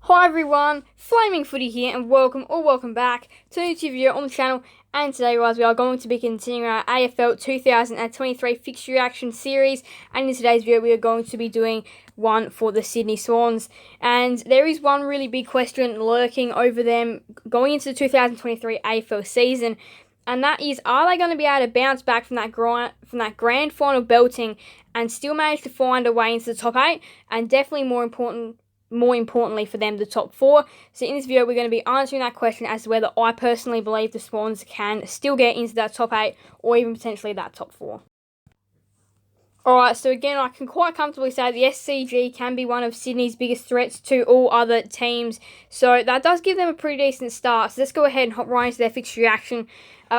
Hi everyone, Flaming Footy here and welcome back to a new video on the channel. And today guys, we are going to be continuing our AFL 2023 fixture reaction series, and in today's video we are going to be doing one for the Sydney Swans. And there is one really big question lurking over them going into the 2023 AFL season, and that is, are they going to be able to bounce back from that grand final belting and still manage to find a way into the top 8, and definitely more importantly for them, the top 4. So in this video, we're going to be answering that question as to whether I personally believe the Swans can still get into that top 8 or even potentially that top 4. Alright, so again, I can quite comfortably say the SCG can be one of Sydney's biggest threats to all other teams. So that does give them a pretty decent start. So let's go ahead and hop right into their fixture reaction.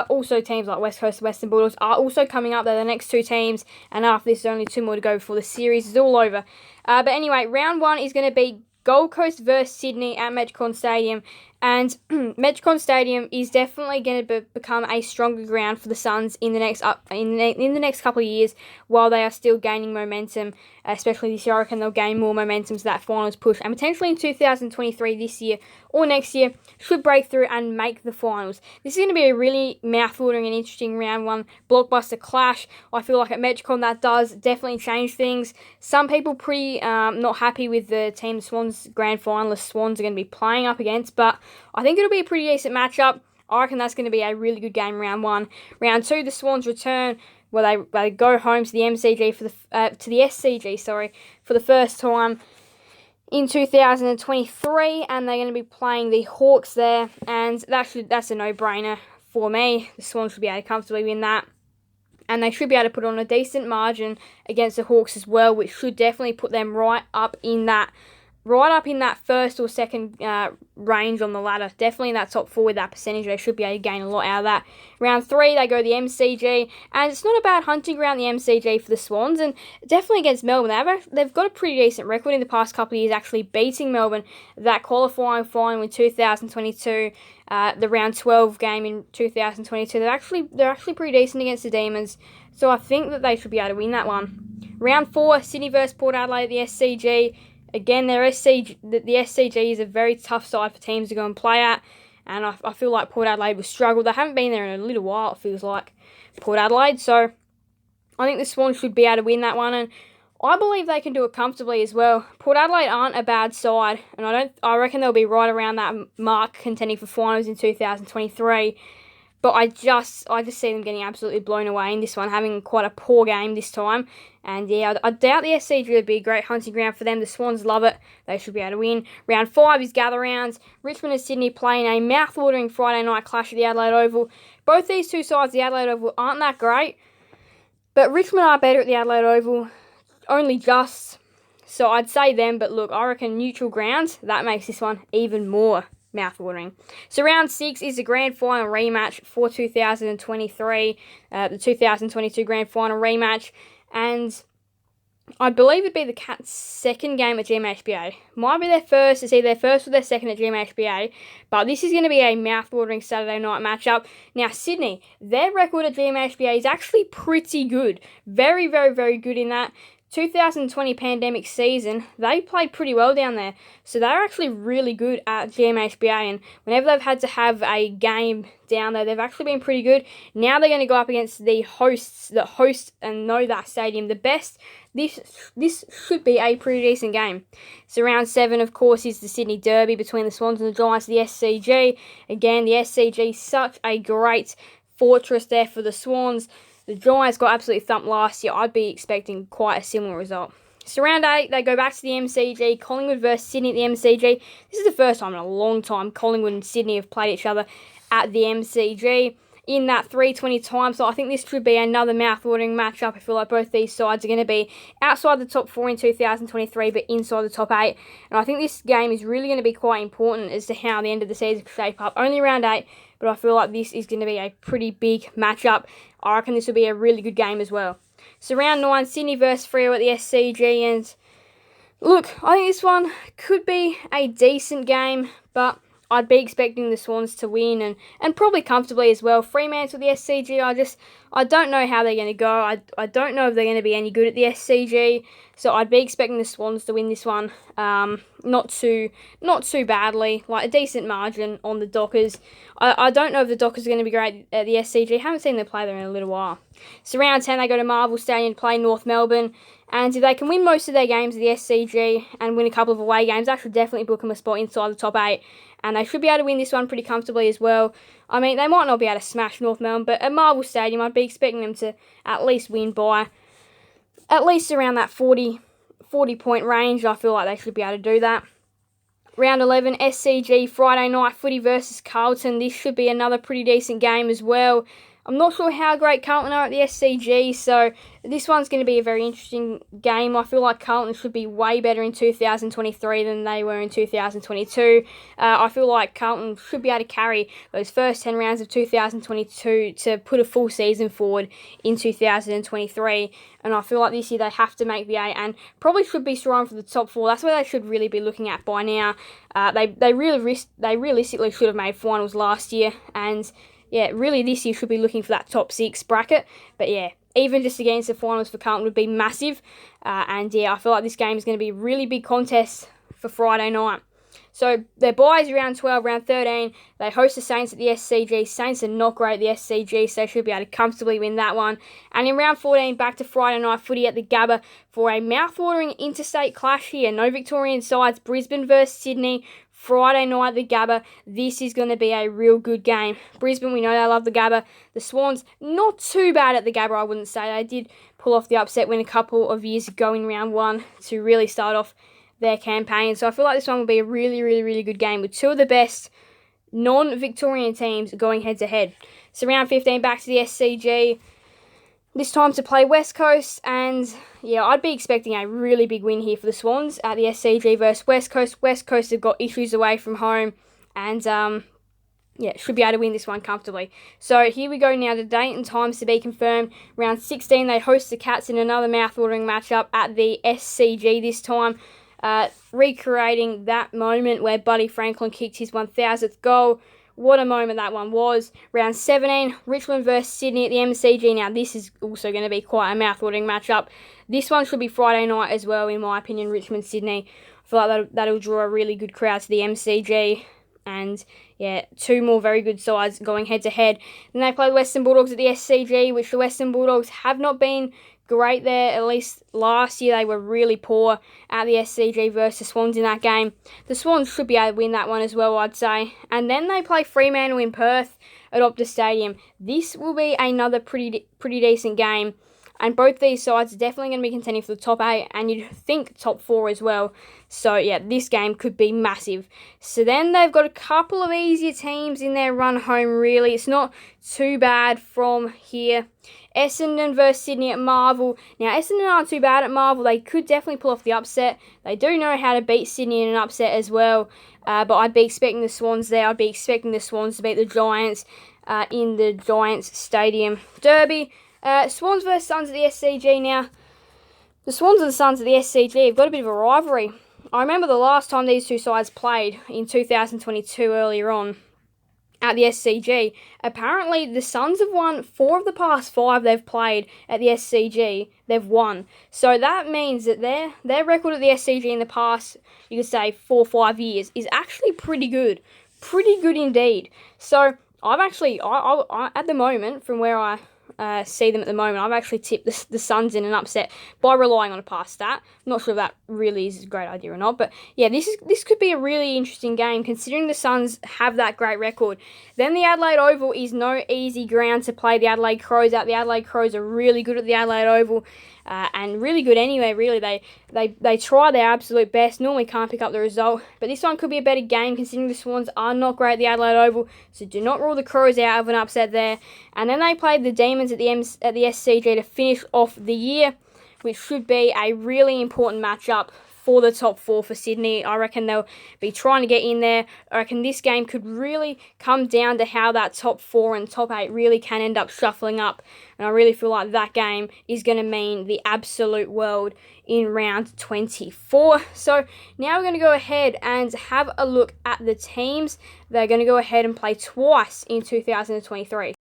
Also, teams like West Coast and Western Bulldogs are also coming up. They're the next two teams. And after this, there's only 2 more to go before the series is all over. But anyway, round 1 is going to be Gold Coast versus Sydney at Metricon Stadium. And Metricon Stadium is definitely going to become a stronger ground for the Suns in the next couple of years, while they are still gaining momentum, especially this year. I reckon they'll gain more momentum to that finals push, and potentially in 2023 this year or next year should break through and make the finals. This is going to be a really mouth-watering and interesting round 1 blockbuster clash. I feel like at Metricon that does definitely change things. Some people pretty not happy with the team the Swans grand finalists Swans are going to be playing up against, but I think it'll be a pretty decent matchup. I reckon that's going to be a really good game round 1. Round 2, the Swans return, where they go home to the MCG for the SCG for the first time in 2023, and they're going to be playing the Hawks there, and that's a no-brainer for me. The Swans should be able to comfortably win that, and they should be able to put on a decent margin against the Hawks as well, which should definitely put them right up in that first or second range on the ladder. Definitely in that top 4 with that percentage. They should be able to gain a lot out of that. Round 3, they go to the MCG, and it's not a bad hunting ground, the MCG, for the Swans, and definitely against Melbourne. They've got a pretty decent record in the past couple of years, actually beating Melbourne that qualifying final in 2022, the round 12 game in 2022. They're actually pretty decent against the Demons, so I think that they should be able to win that one. Round 4, Sydney versus Port Adelaide at the SCG. Again, the SCG is a very tough side for teams to go and play at, and I feel like Port Adelaide will struggle. They haven't been there in a little while, it feels like, Port Adelaide, so I think the Swans should be able to win that one, and I believe they can do it comfortably as well. Port Adelaide aren't a bad side, and I reckon they'll be right around that mark contending for finals in 2023. But I just see them getting absolutely blown away in this one, having quite a poor game this time. And yeah, I doubt the SCG would be a great hunting ground for them. The Swans love it. They should be able to win. Round 5 is gather rounds. Richmond and Sydney playing a mouth-watering Friday night clash at the Adelaide Oval. Both these two sides, the Adelaide Oval, aren't that great, but Richmond are better at the Adelaide Oval, only just. So I'd say them, but look, I reckon neutral ground, that makes this one even more mouth-watering. So round 6 is the grand final rematch for 2023, the 2022 grand final rematch, and I believe it'd be the Cats' second game at GMHBA. Might be their first, it's either their first or their second at GMHBA, but this is going to be a mouth-watering Saturday night matchup. Now, Sydney, their record at GMHBA is actually pretty good. Very, very, very good in that 2020 pandemic season. They played pretty well down there, so they're actually really good at GMHBA, and whenever they've had to have a game down there, they've actually been pretty good. Now they're going to go up against the hosts that host and know that stadium the best. This should be a pretty decent game. So round 7, of course, is the Sydney Derby between the Swans and the Giants of the SCG. Again, the SCG, such a great fortress there for the Swans. The Giants got absolutely thumped last year. I'd be expecting quite a similar result. So round 8, they go back to the MCG. Collingwood versus Sydney at the MCG. This is the first time in a long time Collingwood and Sydney have played each other at the MCG in that 3:20 time. So I think this should be another mouth-watering matchup. I feel like both these sides are going to be outside the top 4 in 2023, but inside the top 8. And I think this game is really going to be quite important as to how the end of the season could shape up. Only round 8, but I feel like this is going to be a pretty big matchup. I reckon this will be a really good game as well. So round 9, Sydney versus Freo at the SCG, and look, I think this one could be a decent game, but I'd be expecting the Swans to win and probably comfortably as well. Fremantle, the SCG, I don't know how they're going to go. I don't know if they're going to be any good at the SCG, so I'd be expecting the Swans to win this one. Not too badly, like a decent margin on the Dockers. I don't know if the Dockers are going to be great at the SCG. Haven't seen them play there in a little while. So round 10, they go to Marvel Stadium to play North Melbourne. And if they can win most of their games at the SCG and win a couple of away games, that should definitely book them a spot inside the top 8. And they should be able to win this one pretty comfortably as well. I mean, they might not be able to smash North Melbourne, but at Marvel Stadium, I'd be expecting them to at least win by at least around that 40-point range. I feel like they should be able to do that. Round 11, SCG, Friday night footy versus Carlton. This should be another pretty decent game as well. I'm not sure how great Carlton are at the SCG, so this one's going to be a very interesting game. I feel like Carlton should be way better in 2023 than they were in 2022. I feel like Carlton should be able to carry those first 10 rounds of 2022 to put a full season forward in 2023. And I feel like this year they have to make the 8 and probably should be strong for the top 4. That's where they should really be looking at by now. They realistically should have made finals last year, and yeah, really this year should be looking for that top 6 bracket. But yeah, even just to get into the finals for Carlton would be massive. And yeah, I feel like this game is going to be a really big contest for Friday night. So their buys round 12, round 13. They host the Saints at the SCG. Saints are not great at the SCG, so they should be able to comfortably win that one. And in round 14, back to Friday night footy at the Gabba for a mouth-watering interstate clash here. No Victorian sides, Brisbane versus Sydney. Friday night at the Gabba. This is going to be a real good game. Brisbane, we know they love the Gabba. The Swans, not too bad at the Gabba, I wouldn't say. They did pull off the upset win a couple of years ago in round 1 to really start off their campaign. So I feel like this one will be a really, really, really good game with two of the best non-Victorian teams going head-to-head. So round 15, back to the SCG. This time to play West Coast, and yeah, I'd be expecting a really big win here for the Swans at the SCG versus West Coast. West Coast have got issues away from home, and yeah, should be able to win this one comfortably. So here we go now, the date and times to be confirmed. Round 16, they host the Cats in another mouth-watering matchup at the SCG this time, recreating that moment where Buddy Franklin kicked his 1,000th goal. What a moment that one was. Round 17, Richmond versus Sydney at the MCG. Now, this is also going to be quite a mouth-watering matchup. This one should be Friday night as well, in my opinion, Richmond-Sydney. I feel like that'll draw a really good crowd to the MCG. And, yeah, two more very good sides going head-to-head. Then they play the Western Bulldogs at the SCG, which the Western Bulldogs have not been great there. At least last year they were really poor at the SCG versus Swans in that game. The Swans should be able to win that one as well, I'd say. And then they play Fremantle in Perth at Optus Stadium. This will be another pretty decent game. And both these sides are definitely going to be contending for the top 8, and you'd think top 4 as well. So, yeah, this game could be massive. So then they've got a couple of easier teams in their run home, really. It's not too bad from here. Essendon versus Sydney at Marvel. Now, Essendon aren't too bad at Marvel. They could definitely pull off the upset. They do know how to beat Sydney in an upset as well. But I'd be expecting the Swans there. I'd be expecting the Swans to beat the Giants in the Giants Stadium Derby. Swans versus Suns at the SCG now. The Swans and the Suns at the SCG have got a bit of a rivalry. I remember the last time these two sides played in 2022 earlier on at the SCG. Apparently, the Suns have won 4 of the past 5 they've played at the SCG. They've won. So that means that their record at the SCG in the past, you could say 4 or 5 years, is actually pretty good. Pretty good indeed. So I've actually, I at the moment, from where I see them at the moment, I've actually tipped the Suns in an upset by relying on a past stat. I'm not sure if that really is a great idea or not, but yeah, this could be a really interesting game considering the Suns have that great record. Then the Adelaide Oval is no easy ground to play the Adelaide Crows at. The Adelaide Crows are really good at the Adelaide Oval. And really good anyway, really. They try their absolute best, normally can't pick up the result. But this one could be a better game considering the Swans are not great at the Adelaide Oval. So do not rule the Crows out of an upset there. And then they played the Demons at the SCG to finish off the year, which should be a really important matchup for the top 4 for Sydney. I reckon they'll be trying to get in there. I reckon this game could really come down to how that top 4 and top 8 really can end up shuffling up. And I really feel like that game is going to mean the absolute world in round 24. So now we're going to go ahead and have a look at the teams. They're going to go ahead and play twice in 2023.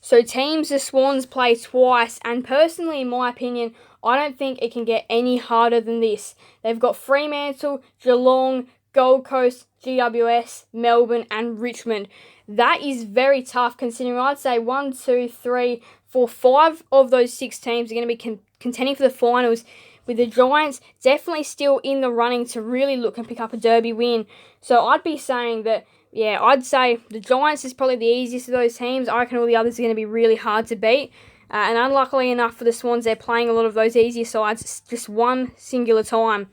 So teams, the Swans play twice, and personally, in my opinion, I don't think it can get any harder than this. They've got Fremantle, Geelong, Gold Coast, GWS, Melbourne, and Richmond. That is very tough, considering I'd say 1, 2, 3, 4, 5 of those 6 teams are going to be contending for the finals, with the Giants definitely still in the running to really look and pick up a derby win. So I'd be saying that, yeah, I'd say the Giants is probably the easiest of those teams. I reckon all the others are going to be really hard to beat. And unluckily enough for the Swans, they're playing a lot of those easier sides just one singular time,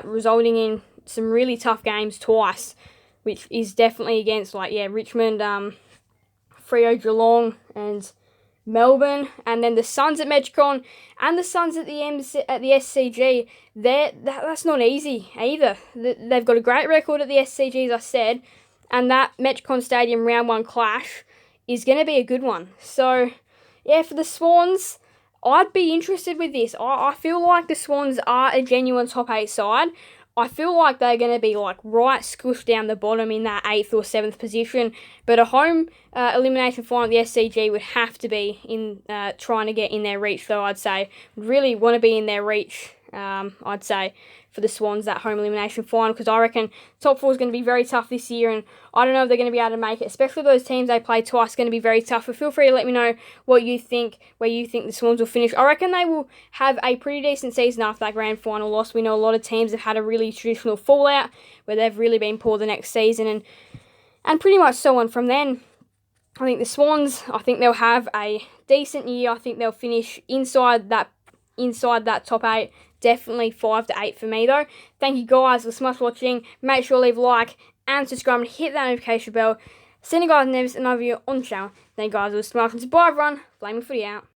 resulting in some really tough games twice, which is definitely against, Richmond, Freo, Geelong, and Melbourne, and then the Suns at Metricon and the Suns at the SCG. That's not easy either. They've got a great record at the SCG, as I said, and that Metricon Stadium round 1 clash is going to be a good one. So, yeah, for the Swans, I'd be interested with this. I feel like the Swans are a genuine top 8 side. I feel like they're going to be right squished down the bottom in that 8th or 7th position. But a home elimination final at the SCG would have to be in trying to get in their reach, though, I'd say. Would really want to be in their reach, I'd say, for the Swans, that home elimination final, because I reckon top 4 is going to be very tough this year, and I don't know if they're going to be able to make it, especially those teams they play twice, going to be very tough. But feel free to let me know what you think, where you think the Swans will finish. I reckon they will have a pretty decent season after that grand final loss. We know a lot of teams have had a really traditional fallout, where they've really been poor the next season, and pretty much so on from then. I think the Swans, I think they'll have a decent year. I think they'll finish inside that top 8. Definitely 5 to 8 for me, though. Thank you guys so much for watching. Make sure to leave a like and subscribe and hit that notification bell. See you guys next another video on the channel. Thank you guys so much. Bye everyone. Flaming Footy out.